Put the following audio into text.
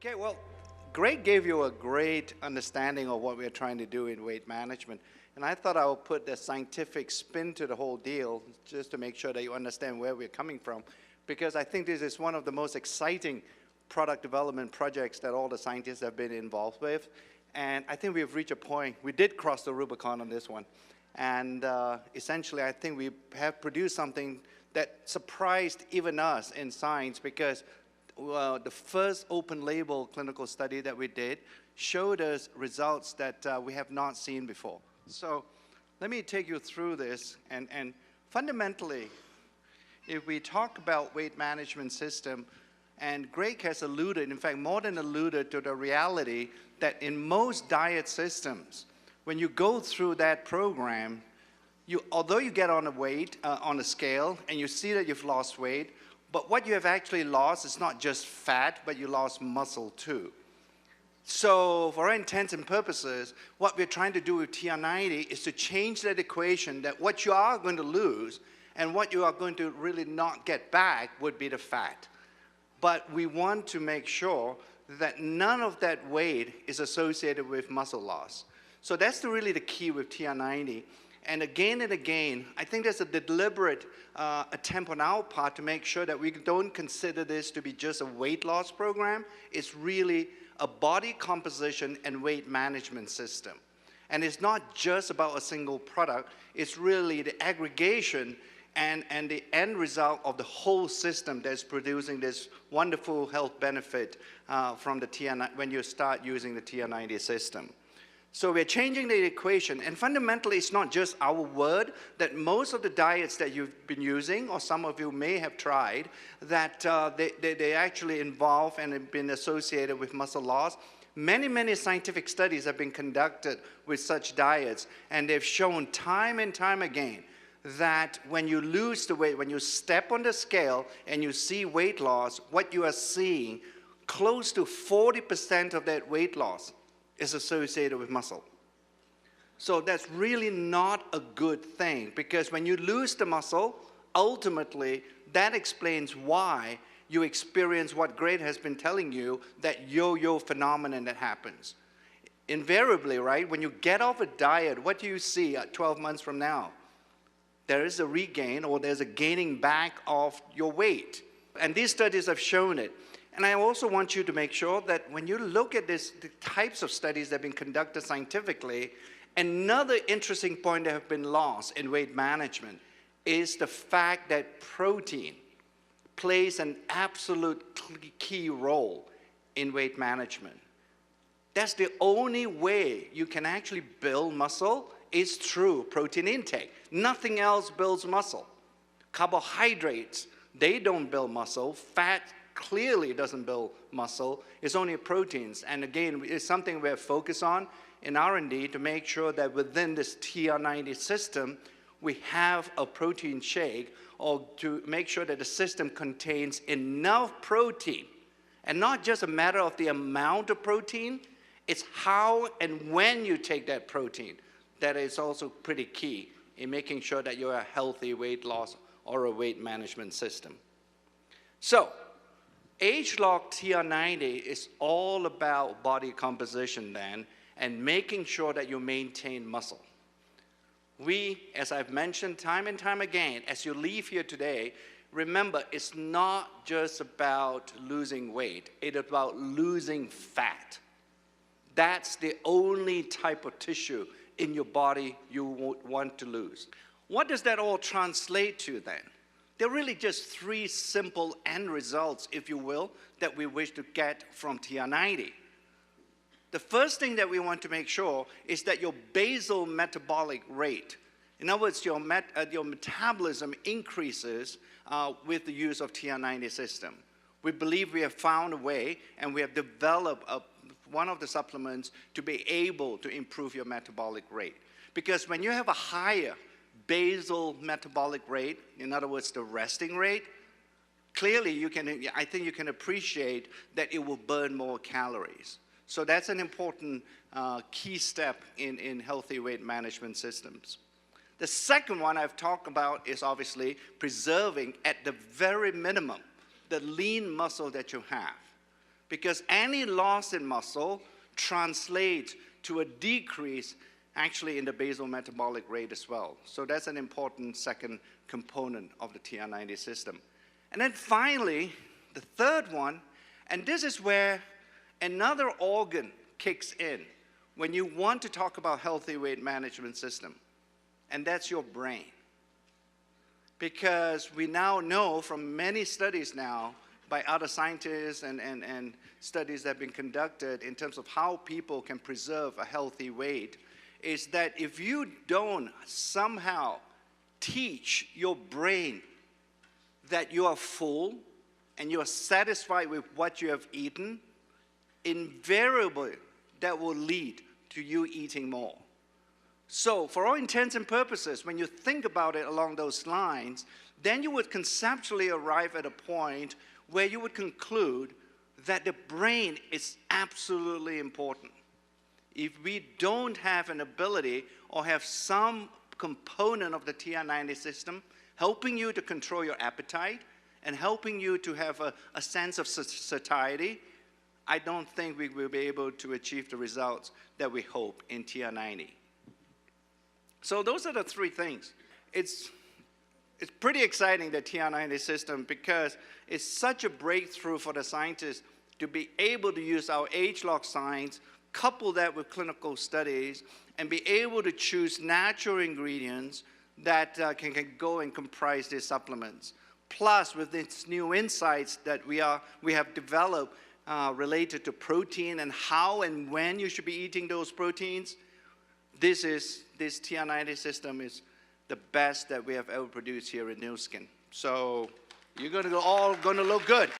Okay, well, Greg gave you a great understanding of what we're trying to do in weight management. And I thought I would put the scientific spin to the whole deal just to make sure that you understand where we're coming from. Because I think this is one of the most exciting product development projects that all the scientists have been involved with. And I think we've reached a point, we did cross the Rubicon on this one. And essentially, I think we have produced something that surprised even us in science, because the first open label clinical study that we did showed us results that we have not seen before. So let me take you through this. And fundamentally, if we talk about weight management system, and Greg has alluded, in fact, more than alluded to the reality that in most diet systems, when you go through that program, although you get on a weight, on a scale, and you see that you've lost weight, but what you have actually lost is not just fat, but you lost muscle too. So for all intents and purposes, what we're trying to do with TR90 is to change that equation, that what you are going to lose and what you are going to really not get back would be the fat. But we want to make sure that none of that weight is associated with muscle loss. So that's really the key with TR90. And again, I think there's a deliberate attempt on our part to make sure that we don't consider this to be just a weight loss program. It's really a body composition and weight management system. And it's not just about a single product. It's really the aggregation and the end result of the whole system that's producing this wonderful health benefit from the TR90 when you start using the TR90 system. So we're changing the equation, and fundamentally it's not just our word, that most of the diets that you've been using, or some of you may have tried, that they actually involve and have been associated with muscle loss. Many scientific studies have been conducted with such diets, and they've shown time and time again that when you lose the weight, when you step on the scale and you see weight loss, what you are seeing, close to 40% of that weight loss is associated with muscle. So that's really not a good thing, because when you lose the muscle, ultimately that explains why you experience what Greg has been telling you, that yo-yo phenomenon that happens. Invariably, right, when you get off a diet, what do you see 12 months from now? There is a regain, or there's a gaining back of your weight. And these studies have shown it. And I also want you to make sure that when you look at the types of studies that have been conducted scientifically, another interesting point that have been lost in weight management is the fact that protein plays an absolute key role in weight management. That's the only way you can actually build muscle is through protein intake. Nothing else builds muscle. Carbohydrates, they don't build muscle. Fat clearly doesn't build muscle. It's only proteins. And again, it's something we're focused on in R&D to make sure that within this TR90 system, we have a protein shake, or to make sure that the system contains enough protein. And not just a matter of the amount of protein, it's how and when you take that protein that is also pretty key in making sure that you're a healthy weight loss or a weight management system. So, ageLOC TR90 is all about body composition then, and making sure that you maintain muscle. We, as I've mentioned time and time again, as you leave here today, remember, it's not just about losing weight, it's about losing fat. That's the only type of tissue in your body you would want to lose. What does that all translate to then? There are really just three simple end results, if you will, that we wish to get from TR90. The first thing that we want to make sure is that your basal metabolic rate, in other words, your metabolism increases with the use of TR90 system. We believe we have found a way, and we have developed one of the supplements to be able to improve your metabolic rate. Because when you have a higher basal metabolic rate, in other words, the resting rate, clearly I think you can appreciate that it will burn more calories. So that's an important key step in healthy weight management systems. The second one I've talked about is obviously preserving at the very minimum the lean muscle that you have. because any loss in muscle translates to a decrease actually in the basal metabolic rate as well. So that's an important second component of the TR90 system. And then finally, the third one, and this is where another organ kicks in when you want to talk about healthy weight management system, and that's your brain. Because we now know from many studies now by other scientists and studies that have been conducted in terms of how people can preserve a healthy weight, is that if you don't somehow teach your brain that you are full and you are satisfied with what you have eaten, invariably that will lead to you eating more. So for all intents and purposes, when you think about it along those lines, then you would conceptually arrive at a point where you would conclude that the brain is absolutely important. If we don't have an ability or have some component of the TR90 system helping you to control your appetite and helping you to have a sense of satiety, I don't think we will be able to achieve the results that we hope in TR90. So those are the three things. It's pretty exciting, the TR90 system, because it's such a breakthrough for the scientists to be able to use our ageLOC science, couple that with clinical studies, and be able to choose natural ingredients that can go and comprise these supplements. Plus, with these new insights that we have developed related to protein and how and when you should be eating those proteins, this TR90 system is the best that we have ever produced here in Nu Skin. So you're all going to look good.